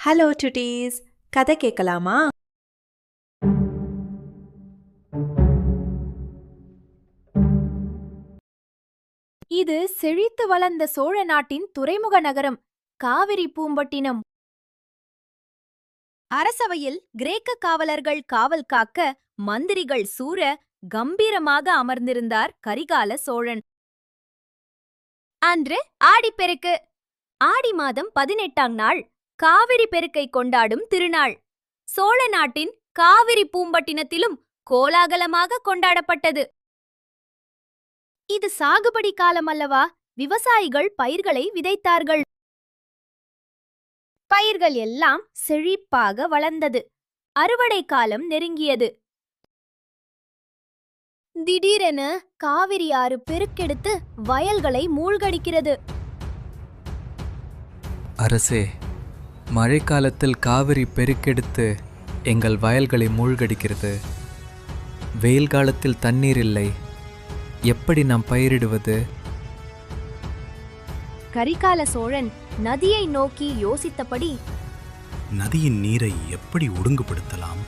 Hello டுட்டீஸ், கதை கேட்கலாமா? இது செழித்து வளர்ந்த சோழ நாட்டின் துறைமுக நகரம் காவிரி பூம்பட்டினம். அரசவையில் கிரேக்க காவலர்கள் காவல் காக்க மந்திரிகள் சூற கம்பீரமாக அமர்ந்திருந்தார் கரிகால சோழன். அன்று ஆடிப்பெருக்கு. ஆடி மாதம் 18ஆம் நாள் காவிரி பெருக்கை கொண்டாடும் திருநாள் சோழ நாட்டின் காவிரி பூம்பட்டினத்திலும் கோலாகலமாக கொண்டாடப்பட்டது. இது சாகுபடி காலம் அல்லவா? விவசாயிகள் பயிர்களை விதைத்தார்கள். பயிர்கள் எல்லாம் செழிப்பாக வளர்ந்தது. அறுவடை காலம் நெருங்கியது. திடீரென காவிரி ஆறு பெருக்கெடுத்து வயல்களை மூழ்கடிக்கிறது. அரசே, மழைக்காலத்தில் காவிரி பெருக்கெடுத்து எங்கள் வயல்களை மூழ்கடிக்கிறது. வெயில் காலத்தில் தண்ணீர் இல்லை, எப்படி நாம் பயிரிடுவது? கரிகால சோழன் நதியை நோக்கி யோசித்தபடி, நதியின் நீரை எப்படி ஒழுங்குபடுத்தலாம்?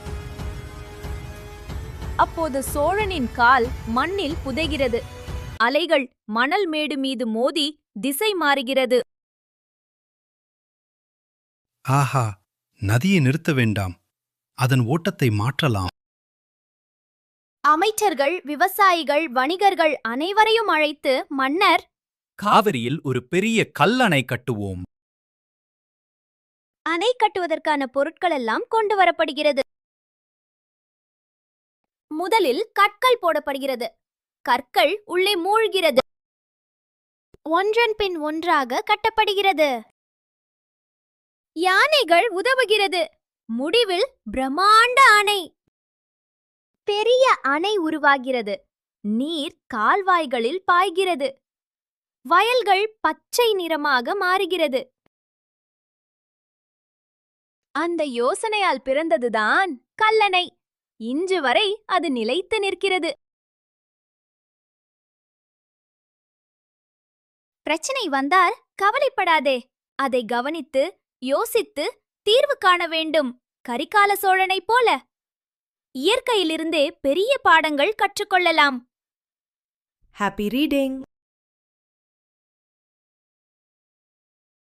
அப்போது சோழனின் கால் மண்ணில் புதைகிறது. அலைகள் மணல் மேடு மீது மோதி திசை மாறுகிறது. ஆஹா, நதியை நிறுத்த வேண்டாம், அதன் ஓட்டத்தை மாற்றலாம். அமைச்சர்கள், விவசாயிகள், வணிகர்கள் அனைவரையும் அழைத்து மன்னர், காவிரியில் ஒரு பெரிய கல்லணை கட்டுவோம். அணை கட்டுவதற்கான பொருட்கள் எல்லாம் கொண்டு வரப்படுகிறது. முதலில் கற்கள் போடப்படுகிறது. கற்கள் உள்ளே மூழ்கிறது. ஒன்றன் பின் ஒன்றாக கட்டப்படுகிறது. யானைகள் உதவுகிறது. முடிவில் பிரம்மாண்ட அணை. பெரிய அணை உருவாகிறது. நீர் கால்வாய்களில் பாய்கிறது. வயல்கள் பச்சை நிறமாக மாறுகிறது. அந்த யோசனையால் பிறந்ததுதான் கல்லணை. இன்று வரை அது நிலைத்து நிற்கிறது. பிரச்சனை வந்தால் கவலைப்படாதே. அதை கவனித்து யோசித்து தீர்வு காண வேண்டும். கரிகால சோழனைப் போல இயற்கையிலிருந்தே பெரிய பாடங்கள் கற்றுக்கொள்ளலாம். Happy reading.